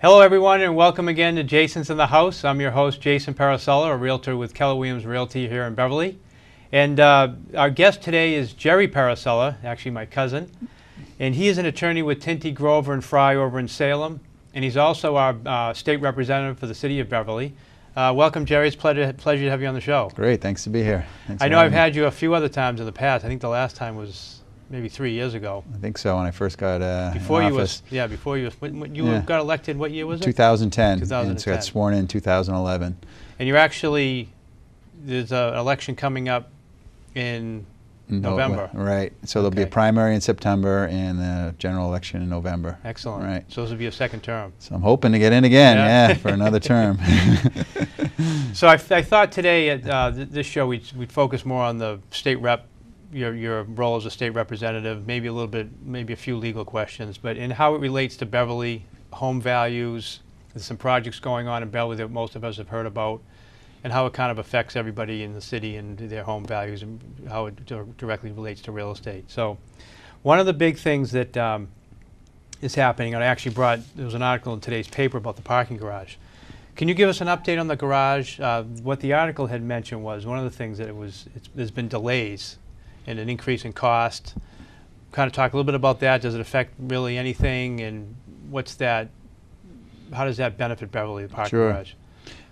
Hello everyone and welcome again to Jason's in the House. I'm your host Jason Parisella, a realtor with Keller Williams Realty here in Beverly. And our guest today is Jerry Parisella, actually my cousin. And he is an attorney with Tinty, Grover and Fry over in Salem. And he's also our state representative for the city of Beverly. Welcome Jerry, it's a pleasure to have you on the show. Great, thanks to be here. Thanks I know I've had you a few other times in the past. I think the last time was maybe 3 years ago. I think so, when I first got before in you office. before you got elected, what year was it? 2010. 2010. And got sworn in 2011. And you're actually, there's an election coming up in November. Right, so there'll be a primary in September and the general election in November. Excellent. Right. So this will be a second term. So I'm hoping to get in again, for another term. So I thought today at this show we'd focus more on the state rep, your role as a state representative, maybe a little bit, maybe a few legal questions, but in how it relates to Beverly, home values. There's some projects going on in Beverly that most of us have heard about, and how it kind of affects everybody in the city and their home values and how it directly relates to real estate. So one of the big things that is happening, and I actually there was an article in today's paper about the parking garage. Can you give us an update on the garage? What the article had mentioned was one of the things that there's been delays and an increase in cost. Kind of talk a little bit about that. Does it affect really anything, and how does that benefit Beverly, the parking garage?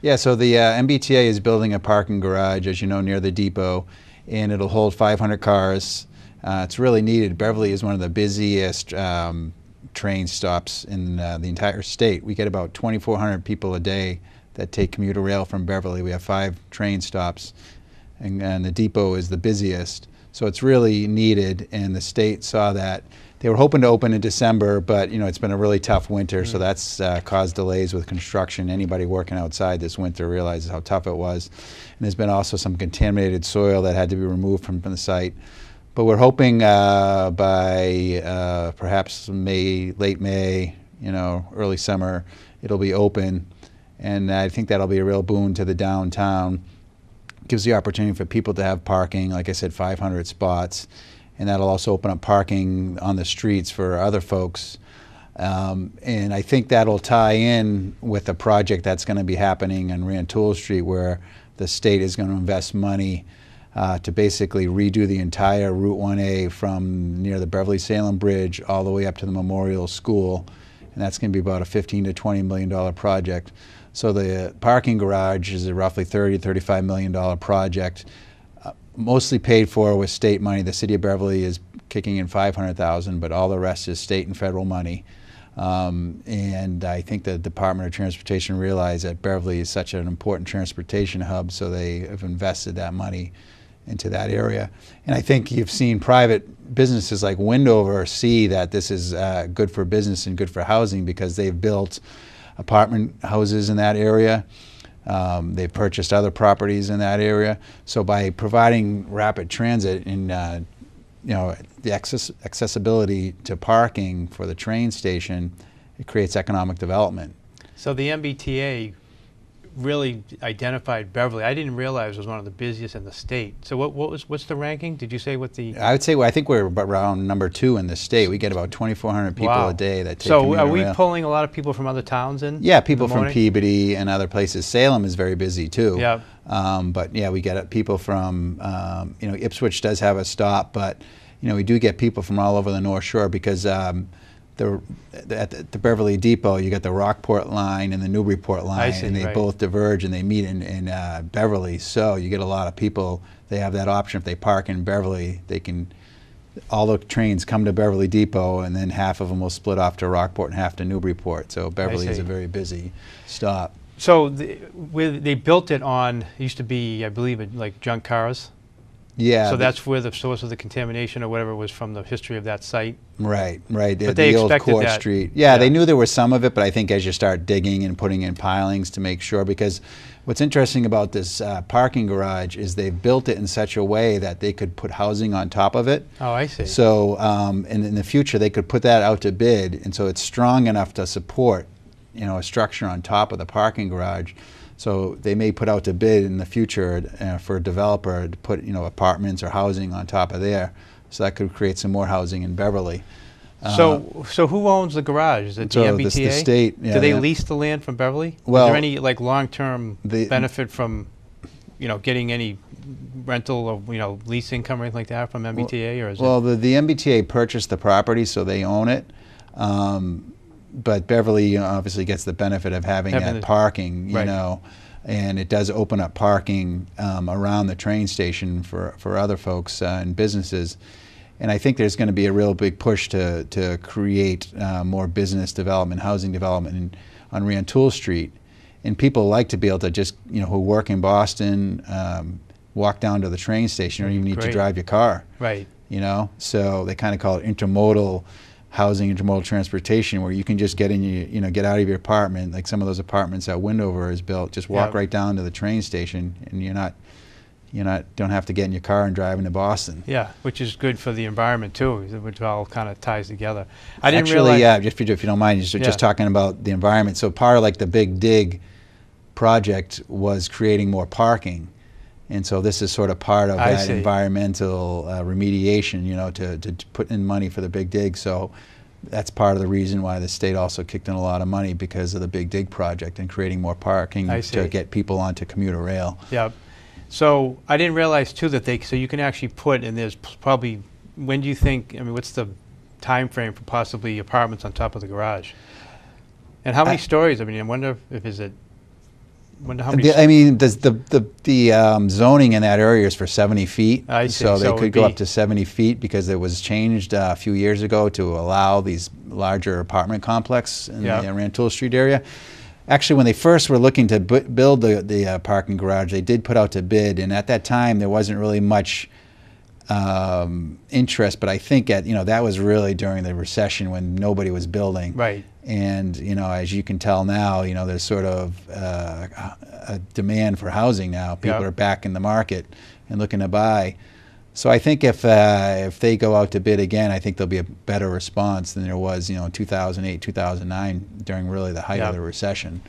Yeah, so the MBTA is building a parking garage, as you know, near the depot, and it'll hold 500 cars. It's really needed. Beverly is one of the busiest train stops in the entire state. We get about 2,400 people a day that take commuter rail from Beverly. We have 5 train stops, and the depot is the busiest. So it's really needed, and the state saw that. They were hoping to open in December, but it's been a really tough winter, so that's caused delays with construction. Anybody working outside this winter realizes how tough it was. And there's been also some contaminated soil that had to be removed from the site. But we're hoping by perhaps late May, early summer, it'll be open. And I think that'll be a real boon to the downtown. Gives the opportunity for people to have parking, like I said, 500 spots. And that'll also open up parking on the streets for other folks. And I think that'll tie in with a project that's going to be happening on Rantoul Street, where the state is going to invest money to basically redo the entire Route 1A from near the Beverly-Salem Bridge all the way up to the Memorial School. And that's going to be about a $15 to $20 million project. So the parking garage is a roughly $30 to $35 million project. Mostly paid for with state money. The city of Beverly is kicking in $500,000, but all the rest is state and federal money. And I think the Department of Transportation realized that Beverly is such an important transportation hub, so they have invested that money into that area. And I think you've seen private businesses like Windover see that this is good for business and good for housing, because they've built apartment houses in that area. They've purchased other properties in that area. So by providing rapid transit and the accessibility to parking for the train station, it creates economic development. So the MBTA really identified Beverly. I didn't realize it was one of the busiest in the state. So what's the ranking? Did you say what the? I would say, I think we're around number 2 in the state. We get about 2,400 people a day that take commuter rail. So are we rail. pulling a lot of people from other towns in? Yeah, people from Peabody and other places. Salem is very busy too. Yeah. But yeah, we get people from, Ipswich does have a stop, but we do get people from all over the North Shore, because at the Beverly Depot, you got the Rockport line and the Newburyport line, and they both diverge and they meet in Beverly. So you get a lot of people. They have that option. If they park in Beverly, all the trains come to Beverly Depot, and then half of them will split off to Rockport and half to Newburyport. So Beverly is a very busy stop. So they built it on, it used to be, I believe, like junk cars. Yeah. So that's where the source of the contamination or whatever was, from the history of that site. Right. But they old expected Court that. Street. Yeah, they knew there was some of it, but I think as you start digging and putting in pilings to make sure, because what's interesting about this parking garage is they built it in such a way that they could put housing on top of it. Oh, I see. So, and in the future they could put that out to bid, and so it's strong enough to support, a structure on top of the parking garage. So they may put out to bid in the future for a developer to put apartments or housing on top of there. So that could create some more housing in Beverly. So who owns the garage? Is it the So MBTA? the state. Yeah, Do they yeah. lease the land from Beverly? Well, is there any like long-term the- benefit from, getting any rental or lease income or anything like that from MBTA, or is Well, the MBTA purchased the property, so they own it. But Beverly obviously gets the benefit of having that parking, right. And it does open up parking around the train station for other folks and businesses. And I think there's going to be a real big push to create more business development, housing development on Rantoul Street. And people like to be able to just, who work in Boston, walk down to the train station, or even need to drive your car. Right. So they kind of call it intermodal housing, intermodal transportation, where you can just get in get out of your apartment, like some of those apartments that Windover has built. Just walk right down to the train station, and don't have to get in your car and drive into Boston. Yeah, which is good for the environment too, which all kind of ties together. I didn't Actually, realize. if you don't mind, just talking about the environment. So part of like the Big Dig project was creating more parking. And so this is sort of part of that environmental remediation, to put in money for the Big Dig. So that's part of the reason why the state also kicked in a lot of money, because of the Big Dig project and creating more parking to get people onto commuter rail. Yeah. So I didn't realize too that so you can actually put, and there's probably, when do you think, what's the time frame for possibly apartments on top of the garage? And how many stories? I wonder if wonder how many. The zoning in that area is for 70 feet. I see. So they could go up to 70 feet because it was changed a few years ago to allow these larger apartment complexes in the Rantoul Street area. Actually, when they first were looking to build the parking garage, they did put out to bid, and at that time there wasn't really much interest. But I think that was really during the recession when nobody was building. Right. And as you can tell now, there's sort of a demand for housing now. People are back in the market and looking to buy. So I think if they go out to bid again, I think there'll be a better response than there was, in 2008, 2009, during really the height of the recession.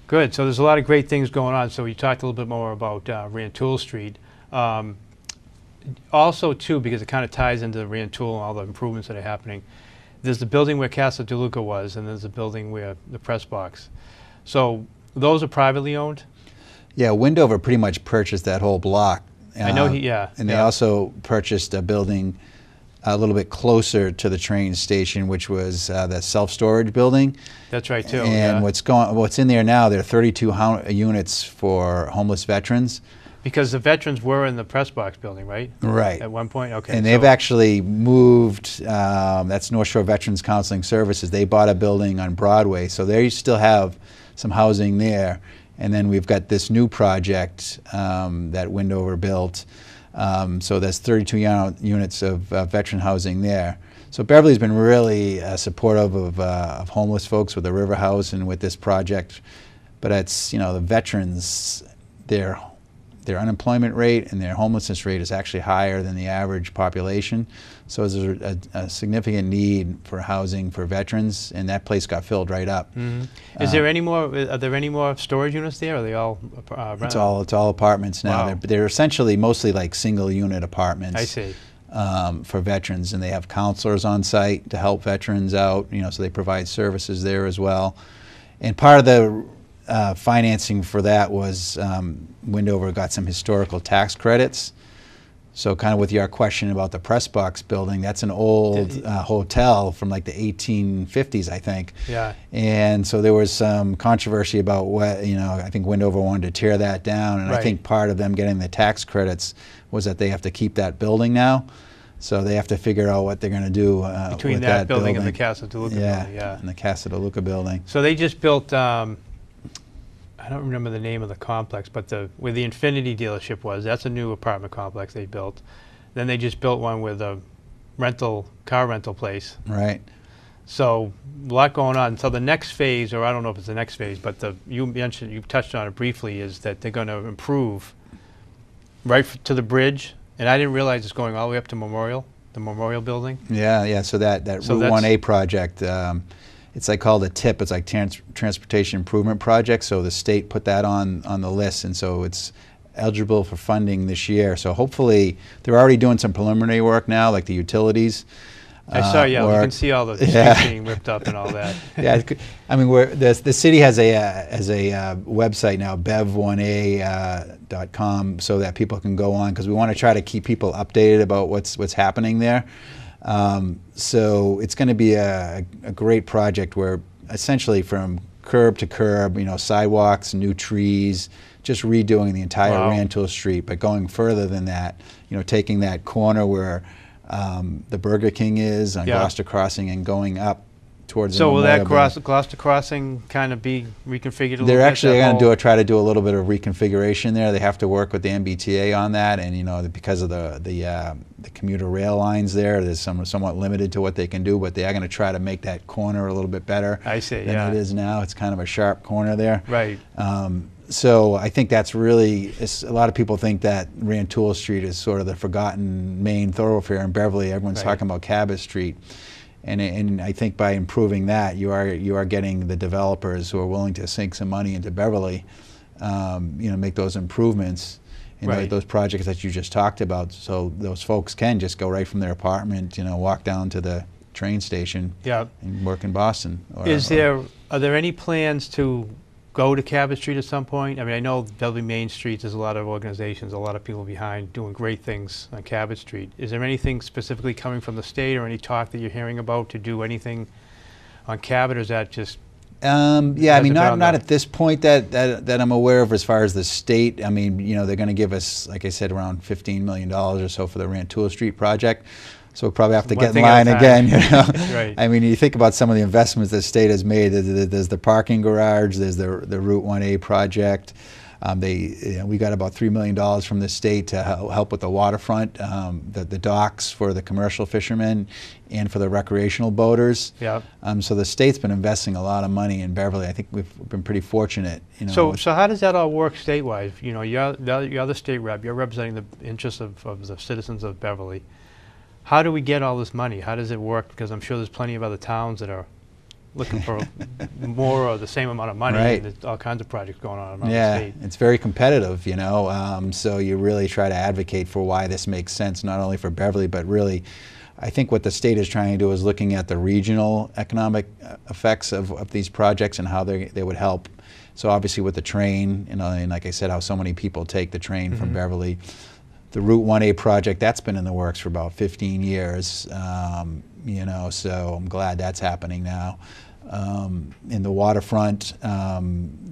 Good. So there's a lot of great things going on. So we talked a little bit more about Rantoul Street. Also, too, because it kind of ties into the Rantoul and all the improvements that are happening. There's the building where Casa de Luca was, and there's the building where the press box. So those are privately owned? Yeah, Windover pretty much purchased that whole block. I know And they also purchased a building a little bit closer to the train station, which was the self-storage building. That's right, too. And what's in there now, there are 32 units for homeless veterans. Because the veterans were in the press box building, right? Right. At one point? Okay. And they've actually moved, that's North Shore Veterans Counseling Services. They bought a building on Broadway, so they still have some housing there. And then we've got this new project that Windover built. So there's 32 units of veteran housing there. So Beverly's been really supportive of homeless folks with the River House and with this project. But it's, the veterans, their unemployment rate and their homelessness rate is actually higher than the average population. So there's a significant need for housing for veterans, and that place got filled right up. Is there any more? Are there any more storage units there? Or are they all? It's all apartments now. Wow. They're essentially mostly like single-unit apartments. I see. For veterans, and they have counselors on site to help veterans out. So they provide services there as well. And part of the financing for that was Windover got some historical tax credits. So kind of with your question about the press box building, that's an old hotel from like the 1850s, I think. Yeah. And so there was some controversy about what, I think Windover wanted to tear that down, and I think part of them getting the tax credits was that they have to keep that building now. So they have to figure out what they're going to do between with that building and the Casa de Luca building. Yeah, and the Casa de Luca building. So they just built, I don't remember the name of the complex, but where the Infinity dealership was, that's a new apartment complex they built. Then they just built one with a car rental place. Right. So a lot going on. So the next phase, or I don't know if it's the next phase, but you touched on it briefly, is that they're going to improve right to the bridge. And I didn't realize it's going all the way up to Memorial, the Memorial building. Yeah. So that Route 1A project, it's like called a TIP. It's like Transportation Improvement Project. So the state put that on the list, and so it's eligible for funding this year. So hopefully they're already doing some preliminary work now, like the utilities. I saw, yeah, you can see all the streets being ripped up and all that. Yeah, I mean, the city has a website now, bev1a.com, so that people can go on, because we want to try to keep people updated about what's happening there. So it's going to be a great project where essentially from curb to curb, you know, sidewalks, new trees, just redoing the entire Rantoul Street, but going further than that, you know, taking that corner where the Burger King is on Gloucester Crossing and going up towards. So will that Gloucester Crossing kind of be reconfigured a little bit? They're actually going to try to do a little bit of reconfiguration there. They have to work with the MBTA on that, and you know, because of the commuter rail lines there, there's somewhat limited to what they can do, but they are going to try to make that corner a little bit better. I see. Than it is now. It's kind of a sharp corner there. Right. So I think that's really, a lot of people think that Rantoul Street is sort of the forgotten main thoroughfare in Beverly. Everyone's talking about Cabot Street. And I think by improving that, you are getting the developers who are willing to sink some money into Beverly, you know, make those improvements in those projects that you just talked about. So those folks can just go right from their apartment, you know, walk down to the train station and work in Boston. Are there any plans to go to Cabot Street at some point? I mean, I know Beverly Main Street, there's a lot of organizations, a lot of people behind doing great things on Cabot Street. Is there anything specifically coming from the state or any talk that you're hearing about to do anything on Cabot, or is that just... yeah, I mean, not at this point that I'm aware of as far as the state. I mean, you know, they're going to give us, like I said, around $15 million or so for the Rantoul Street project. So we'll probably have to get in line again, you know. Right. I mean, you think about some of the investments the state has made. There's the parking garage. There's the Route 1A project. We got about $3 million from the state to help with the waterfront, the docks for the commercial fishermen, and for the recreational boaters. Yeah. So the state's been investing a lot of money in Beverly. I think we've been pretty fortunate. You know. So how does that all work statewide? You know, you're the state rep. You're representing the interests of the citizens of Beverly. How do we get all this money? How does it work? Because I'm sure there's plenty of other towns that are looking for more or the same amount of money, and there's all kinds of projects going on around the state. It's very competitive, you know, so you really try to advocate for why this makes sense, not only for Beverly, but really, I think what the state is trying to do is looking at the regional economic effects of these projects and how they would help. So obviously with the train, you know, and like I said, how so many people take the train from Beverly. The Route 1A project, that's been in the works for about 15 years, you know, so I'm glad that's happening now. In the waterfront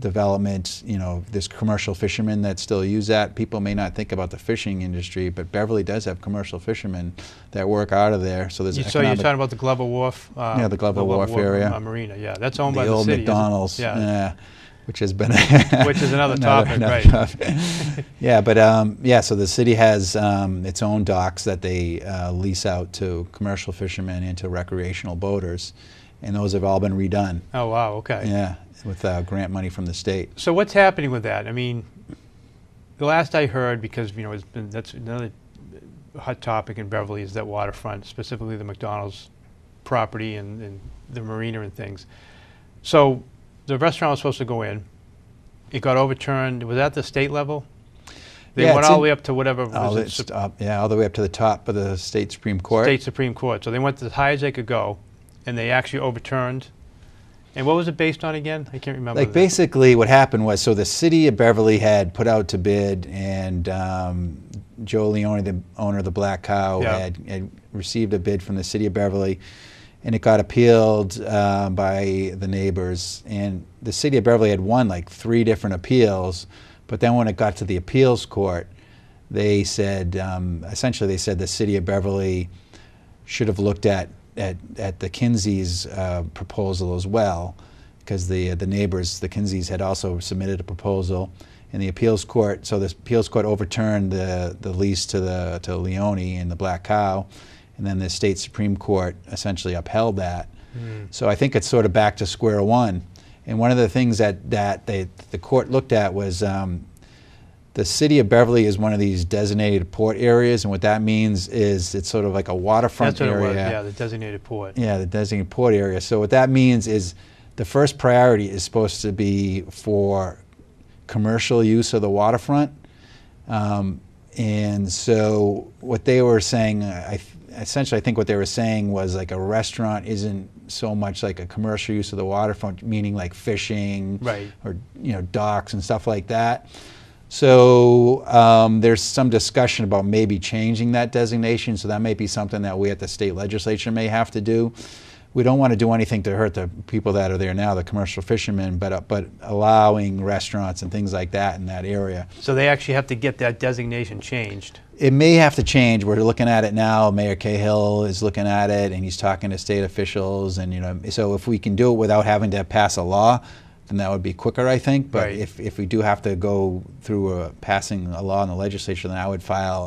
development, you know, there's commercial fishermen that still use that. People may not think about the fishing industry, but Beverly does have commercial fishermen that work out of there. So there's So you're talking about the Glover Wharf? Yeah, the Glover Wharf area. Marina, yeah. That's owned by the old city. McDonald's, yeah. Which has been which is another topic, right? Topic. Yeah, but yeah, so the city has its own docks that they lease out to commercial fishermen and to recreational boaters, and those have all been redone. Oh wow, okay. Yeah, with grant money from the state. So what's happening with that? I mean, the last I heard, because you know, that's another hot topic in Beverly, is that waterfront, specifically the McDonald's property and the marina and things. So the restaurant was supposed to go in. It got overturned. Was that at the state level? They went all the way up to whatever. All the way up to the top of the state Supreme Court. State Supreme Court. So they went as high as they could go, and they actually overturned. And what was it based on again? I can't remember. Like basically what happened was, so the city of Beverly had put out to bid, and Joe Leone, the owner of the Black Cow, had received a bid from the city of Beverly, and it got appealed by the neighbors. And the city of Beverly had won like 3 different appeals, but then when it got to the appeals court, they said, essentially they said the city of Beverly should have looked at the Kinseys' proposal as well, because the neighbors, the Kinseys, had also submitted a proposal. And the appeals court, so the appeals court overturned the lease to Leone and the Black Cow, and then the state Supreme Court essentially upheld that. So I think it's sort of back to square one. And one of the things that the court looked at was the city of Beverly is one of these designated port areas, and what that means is it's sort of like a waterfront area. That's what it was, yeah, the designated port. Yeah, the designated port area. So what that means is the first priority is supposed to be for commercial use of the waterfront. And so what they were saying, I essentially, I think what they were saying was like a restaurant isn't so much like a commercial use of the waterfront, meaning like fishing, Right. or docks and stuff like that. So there's some discussion about maybe changing that designation. So that may be something that we at the state legislature may have to do. We don't want to do anything to hurt the people that are there now, the commercial fishermen, but allowing restaurants and things like that in that area. So they actually have to get that designation changed. It may have to change. We're looking at it now. Mayor Cahill is looking at it, and he's talking to state officials. And so if we can do it without having to pass a law, then that would be quicker, I think. But Right. if we do have to go through passing a law in the legislature, then I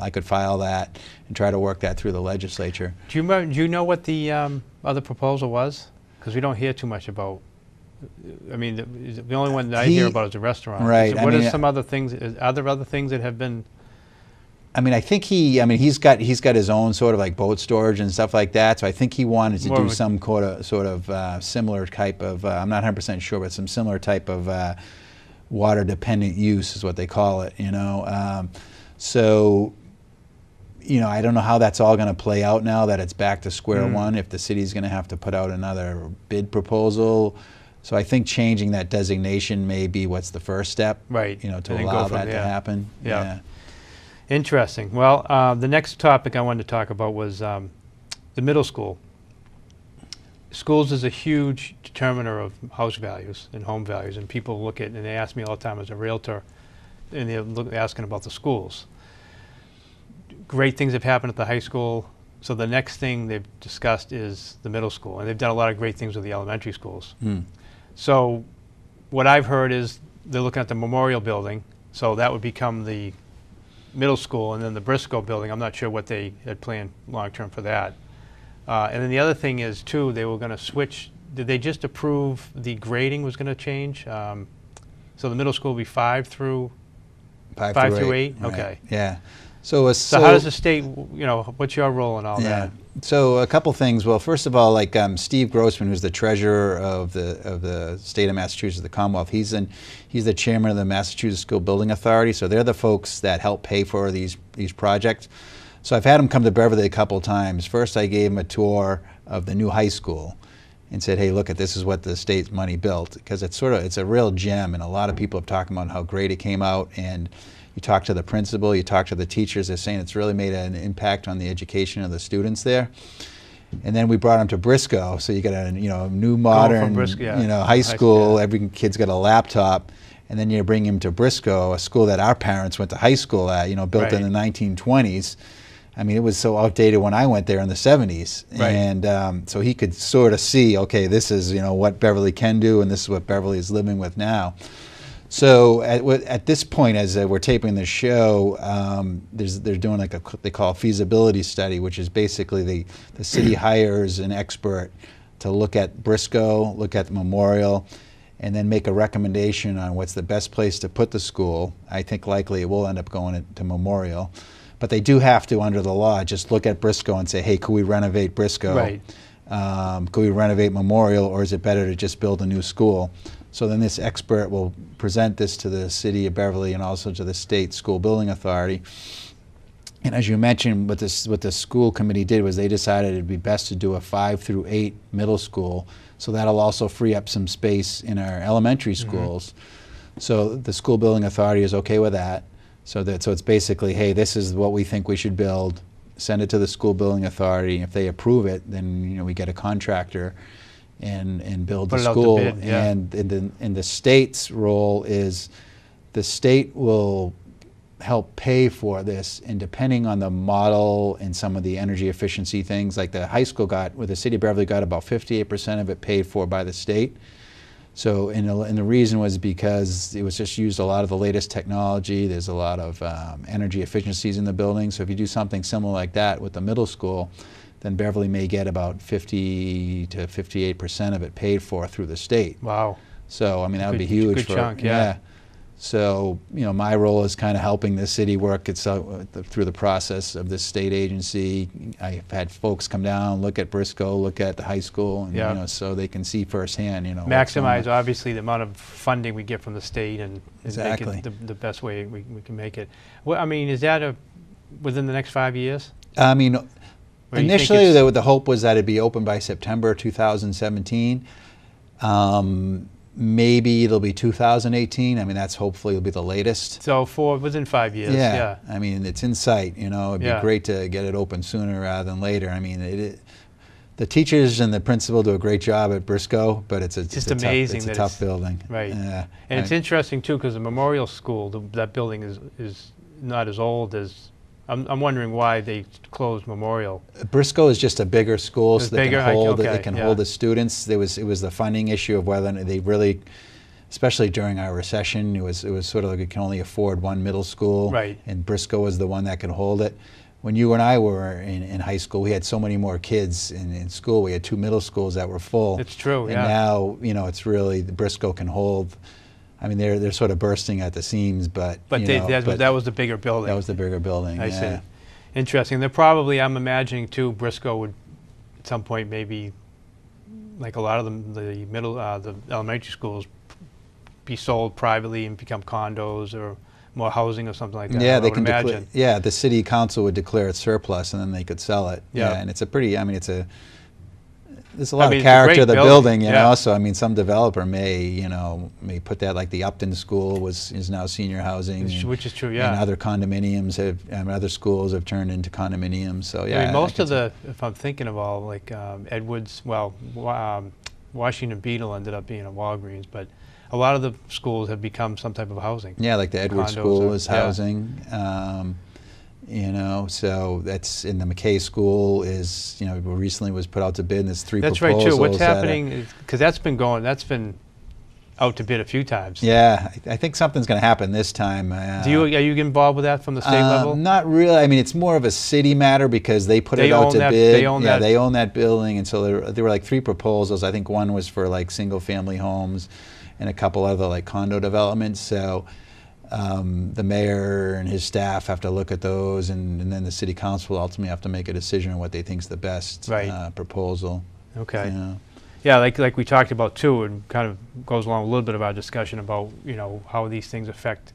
could file that and try to work that through the legislature. Do you know what the other proposal was? Because we don't hear too much about. I mean, the only one that I hear about is the restaurant. Right. What are some other things? Are there other things that have been? I mean, I think he's got his own sort of like boat storage and stuff like that. So I think he wanted to do some sort of similar type of. I'm not 100% sure, but some similar type of water-dependent use is what they call it. So. I don't know how that's all going to play out now that it's back to square one, if the city's going to have to put out another bid proposal. So I think changing that designation may be what's the first step, Right. To allow that to happen. Yeah. Interesting. Well, the next topic I wanted to talk about was the middle school. Schools is a huge determiner of house values and home values, and people look at, and they ask me all the time as a realtor, and they're asking about the schools. Great things have happened at the high school, so the next thing they've discussed is the middle school, and they've done a lot of great things with the elementary schools. So what I've heard is they're looking at the Memorial Building, so that would become the middle school, and then the Briscoe Building. I'm not sure what they had planned long-term for that. And then the other thing is, too, they were going to switch. Did they just approve the grading was going to change? So the middle school will be 5 through 8? Right. Okay. Yeah. So how does the state, what's your role in all that? So a couple things. Well, first of all, like Steve Grossman, who's the treasurer of the state of Massachusetts, the Commonwealth, he's the chairman of the Massachusetts School Building Authority. So they're the folks that help pay for these projects. So I've had him come to Beverly a couple times. First, I gave him a tour of the new high school and said, hey, look, this is what the state's money built, because it's a real gem, and a lot of people have talked about how great it came out. And you talk to the principal, you talk to the teachers, they're saying it's really made an impact on the education of the students there. And then we brought them to Briscoe, so you got a new modern high school. Every kid's got a laptop, and then you bring him to Briscoe, a school that our parents went to high school at, built in the 1920s. I mean, it was so outdated when I went there in the 70s. Right. And so he could sort of see, okay, this is what Beverly can do, and this is what Beverly is living with now. So at this point, as we're taping the show, they're doing like they call a feasibility study, which is basically the city hires an expert to look at Briscoe, look at the Memorial, and then make a recommendation on what's the best place to put the school. I think likely it will end up going to Memorial. But they do have to, under the law, just look at Briscoe and say, hey, could we renovate Briscoe? Right. Could we renovate Memorial, or is it better to just build a new school? So then this expert will present this to the city of Beverly and also to the state school building authority. And as you mentioned, what the school committee did was they decided it'd be best to do a 5 through 8 middle school. So that'll also free up some space in our elementary schools. So the school building authority is okay with that. So it's basically, hey, this is what we think we should build. Send it to the school building authority. If they approve it, then we get a contractor and build the school. And the state's role is the state will help pay for this, and depending on the model and some of the energy efficiency things, like the high school the city of Beverly got about 58% of it paid for by the state. So, and the reason was because it was just used a lot of the latest technology. There's a lot of energy efficiencies in the building. So if you do something similar like that with the middle school, then Beverly may get about 50 to 58% of it paid for through the state. Wow. So, I mean, that would be huge. Good chunk, yeah. So, my role is kind of helping the city work itself through the process of this state agency. I've had folks come down, look at Briscoe, look at the high school, and so they can see firsthand, maximize obviously the amount of funding we get from the state and exactly. make it the best way we can make it. Well, I mean, is that within the next 5 years? I mean, Or you think Initially, it's- the hope was that it'd be open by September 2017. Maybe it'll be 2018. I mean, that's hopefully will be the latest. so within 5 years, yeah. I mean, it's in sight. You know, it'd Yeah. be great to get it open sooner rather than later. I mean, the teachers and the principal do a great job at Briscoe, but it's Just amazing it's a that tough building. Right. Yeah. And it's interesting too, because the Memorial School, that building is not as old as. I'm wondering why they closed Memorial. Briscoe is just a bigger school, It's so they bigger, can hold okay, they can yeah. hold the students. It was the funding issue of whether they really, especially during our recession, it was sort of like we can only afford one middle school, Right. and Briscoe was the one that could hold it. When you and I were in high school, we had so many more kids in school. We had 2 middle schools that were full. It's true, and yeah. now, you know, it's really the Briscoe can hold. I mean, they're sort of bursting at the seams, but But that was the bigger building. that was the bigger building. I yeah. see. Interesting. They're probably, I'm imagining too, Briscoe would at some point maybe, like a lot of them, the elementary schools, be sold privately and become condos or more housing or something like that. Yeah, I they would can declare. imagine. Yeah, the city council would declare it surplus, and then they could sell it. Yeah. And it's a pretty. I mean, there's a lot mean, of it's a character great to the building, building, you yeah. know. So I mean, some developer may put that, like the Upton School is now senior housing, Which is true, and yeah. other condominiums other schools have turned into condominiums. So yeah, I mean, most could of if I'm thinking of all, like Edwards, Washington Beetle ended up being a Walgreens, but a lot of the schools have become some type of housing. yeah, like the Edwards Condos School is yeah. housing. You know, so that's in the McKay School is, you know, recently was put out to bid, and there's 3 That's proposals. right too. What's that are- happening? Because that's been out to bid a few times. Yeah, I think something's going to happen this time. Are you involved with that from the state level? Not really. I mean, it's more of a city matter because they put They it out own to that- bid. they own yeah, that- they own that building, and so there were like 3 proposals. I think one was for like single-family homes, and a couple other like condo developments. So the mayor and his staff have to look at those, and then the city council will ultimately have to make a decision on what they think is the best Right. proposal. Okay. Yeah. Yeah, like we talked about too, and kind of goes along a little bit of our discussion about, you know, how these things affect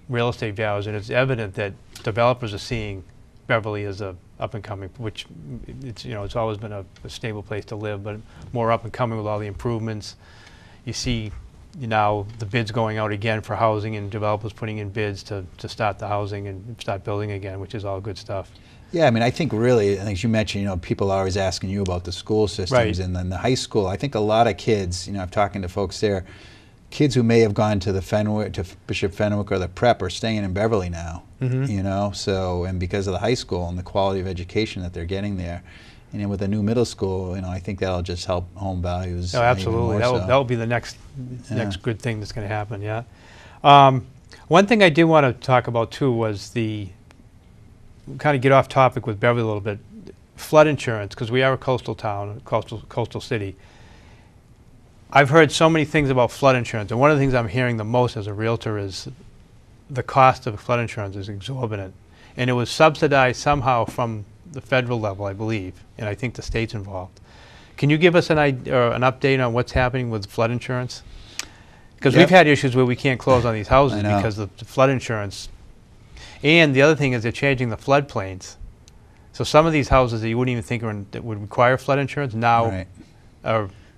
real estate values, and it's evident that developers are seeing Beverly as a up and coming, which it's always been a stable place to live, but more up and coming with all the improvements. You see now the bids going out again for housing, and developers putting in bids to start the housing and start building again, which is all good stuff. Yeah, I mean, I think really, as you mentioned, you know, people are always asking you about the school systems, Right. and then the high school. I think a lot of kids, you know, I'm talking to folks there, kids who may have gone to Bishop Fenwick or the prep are staying in Beverly now. Mhm. You know, so, and because of the high school and the quality of education that they're getting there, and then with the new middle school, you know, I think that'll just help home values. Oh, absolutely. Even more so. That'll be the next Yeah. good thing that's going to happen. Yeah. One thing I did want to talk about too was kind of get off topic with Beverly a little bit. Flood insurance, because we are a coastal town, coastal city. I've heard so many things about flood insurance, and one of the things I'm hearing the most as a realtor is the cost of flood insurance is exorbitant, and it was subsidized somehow from the federal level, I believe, and I think the state's involved. Can you give us an update on what's happening with flood insurance? Because Yep. we've had issues where we can't close on these houses I know. because of the flood insurance. And the other thing is they're changing the floodplains. So some of these houses that you wouldn't even think that would require flood insurance now Right.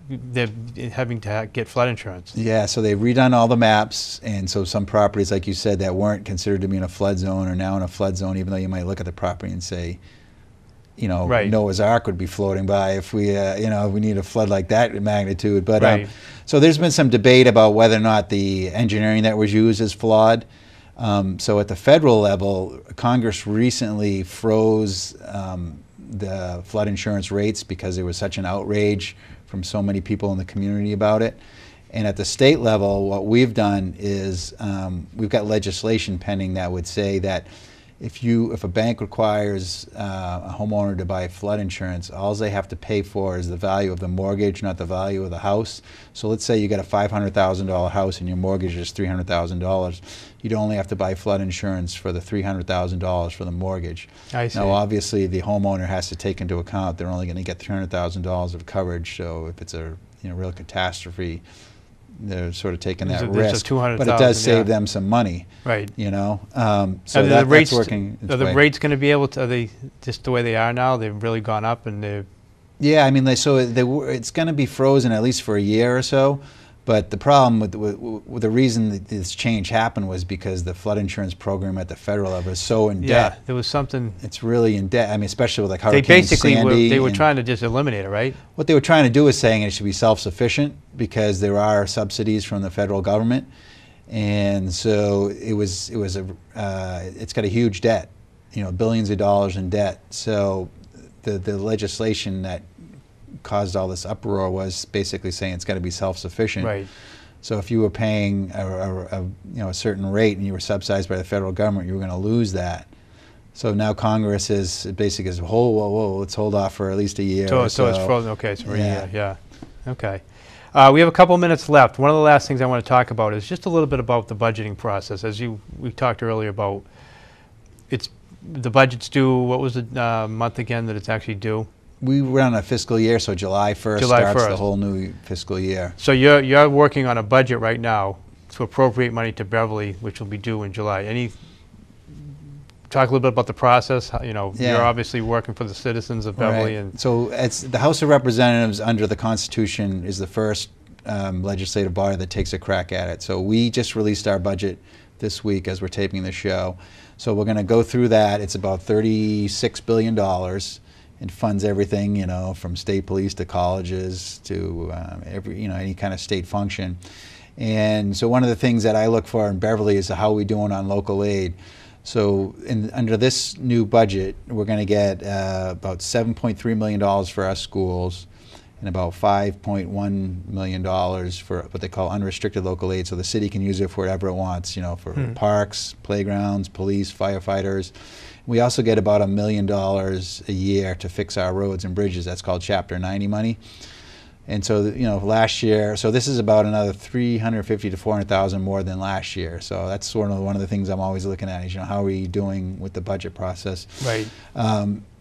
they're having to get flood insurance. Yeah, so they've redone all the maps, and so some properties, like you said, that weren't considered to be in a flood zone are now in a flood zone, even though you might look at the property and say, you know, Right. Noah's Ark would be floating by if we need a flood like that magnitude. But Right. So there's been some debate about whether or not the engineering that was used is flawed. So at the federal level, Congress recently froze the flood insurance rates because there was such an outrage from so many people in the community about it. And at the state level, what we've done is we've got legislation pending that would say that if a bank requires a homeowner to buy flood insurance, all they have to pay for is the value of the mortgage, not the value of the house. So let's say you got a $500,000 house and your mortgage is $300,000. You'd only have to buy flood insurance for the $300,000 for the mortgage. I see. Now, obviously, the homeowner has to take into account they're only going to get $300,000 of coverage. So if it's a real catastrophe, they're sort of taking that There's a risk. $200,000, but it does save yeah. them some money. Right. You know, So so that's working. Are the rates going to be able to? Are they just the way they are now? They've really gone up, and they're. Yeah, I mean, it's going to be frozen at least for a year or so. But the problem with the reason that this change happened was because the flood insurance program at the federal level is so in debt. Yeah, there was something. It's really in debt. I mean, especially with like They Hurricane basically Sandy. they were trying to just eliminate it, right? What they were trying to do is saying it should be self-sufficient because there are subsidies from the federal government, and so it's got a huge debt, you know, billions of dollars in debt. So the legislation that caused all this uproar was basically saying it's got to be self-sufficient. Right. So if you were paying a certain rate and you were subsidized by the federal government, you were going to lose that. So now Congress is basically says, whoa, let's hold off for at least a year. So it's frozen. Okay, so yeah. Okay. We have a couple minutes left. One of the last things I want to talk about is just a little bit about the budgeting process. As we talked earlier about, the budget's due. What was the month again that it's actually due? We run a fiscal year, so July 1st starts the whole new fiscal year. So you're working on a budget right now to appropriate money to Beverly, which will be due in July. Talk a little bit about the process. You're obviously working for the citizens of Beverly, right. and so it's the House of Representatives under the Constitution is the first legislative body that takes a crack at it. So we just released our budget this week as we're taping the show. So we're going to go through that. It's about $36 billion. It funds everything, you know, from state police to colleges to any kind of state function. And so one of the things that I look for in Beverly is how are we doing on local aid. So under this new budget, we're going to get about $7.3 million for our schools and about $5.1 million for what they call unrestricted local aid. So the city can use it for whatever it wants, you know, for parks, playgrounds, police, firefighters. We also get about $1 million a year to fix our roads and bridges. That's called Chapter 90 money. And so, last year, so this is about another $350,000 to $400,000 more than last year. So that's sort of one of the things I'm always looking at is, how are we doing with the budget process? Right.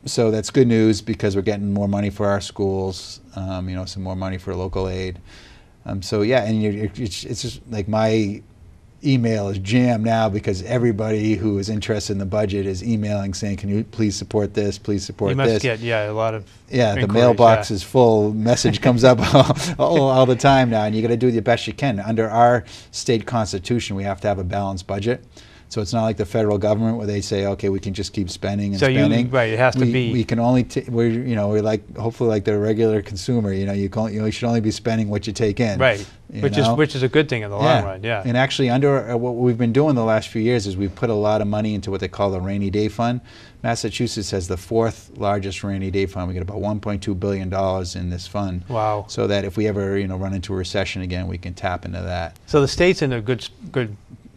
So that's good news because we're getting more money for our schools, some more money for local aid. So yeah, and it's just like my email is jammed now because everybody who is interested in the budget is emailing saying, can you please support this, please support this. You must get, a lot of the mailbox is full. Message comes up all the time now, and you got to do the best you can. Under our state constitution, we have to have a balanced budget. So it's not like the federal government where they say, okay, we can just keep spending and spending. Right, it has to be. We can only, we're like, hopefully like the regular consumer, you should only be spending what you take in. Right, which is a good thing in the long run, yeah. And actually under what we've been doing the last few years is we've put a lot of money into what they call the rainy day fund. Massachusetts has the fourth largest rainy day fund. We get about $1.2 billion in this fund. Wow. So that if we ever, run into a recession again, we can tap into that. So the state's in a good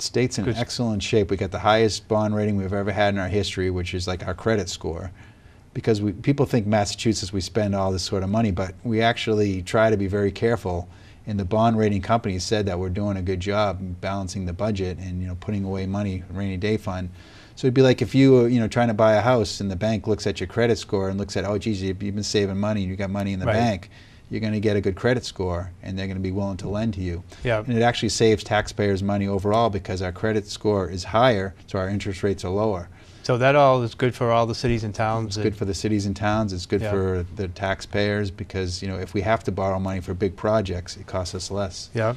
State's in excellent shape. We got the highest bond rating we've ever had in our history, which is like our credit score. Because people think Massachusetts, we spend all this sort of money, but we actually try to be very careful. And the bond rating companies said that we're doing a good job balancing the budget and putting away money, rainy day fund. So it'd be like if you were trying to buy a house and the bank looks at your credit score and looks at, oh geez, you've been saving money and you got money in the bank. You're going to get a good credit score, and they're going to be willing to lend to you. Yeah. And it actually saves taxpayers money overall because our credit score is higher, so our interest rates are lower. So that all is good for all the cities and towns? It's good for the cities and towns. It's good for the taxpayers because, if we have to borrow money for big projects, it costs us less. Yeah.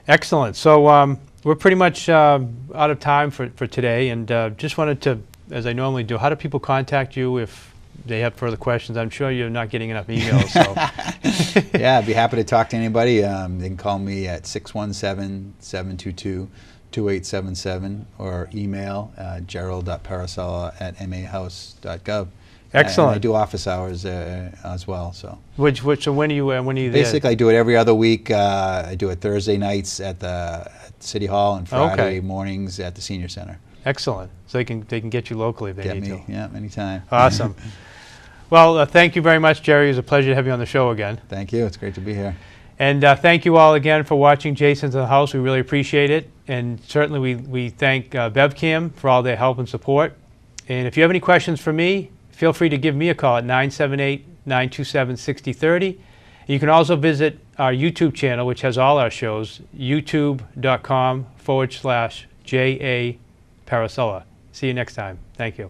Excellent. So we're pretty much out of time for today, and just wanted to, as I normally do, how do people contact you if they have further questions? I'm sure you're not getting enough emails. So. Yeah, I'd be happy to talk to anybody. They can call me at 617-722-2877 or email gerald.parisella@mahouse.gov. Excellent. And I do office hours as well. So. So when are you there? Basically, I do it every other week. I do it Thursday nights at City Hall and Friday mornings at the Senior Center. Excellent. So they can get you locally if they need to. Yeah, anytime. Awesome. Well, thank you very much, Jerry. It was a pleasure to have you on the show again. Thank you. It's great to be here. And thank you all again for watching Jason's in the House. We really appreciate it. And certainly we thank BevCam for all their help and support. And if you have any questions for me, feel free to give me a call at 978-927-6030. You can also visit our YouTube channel, which has all our shows, youtube.com/JA Parisella. See you next time. Thank you.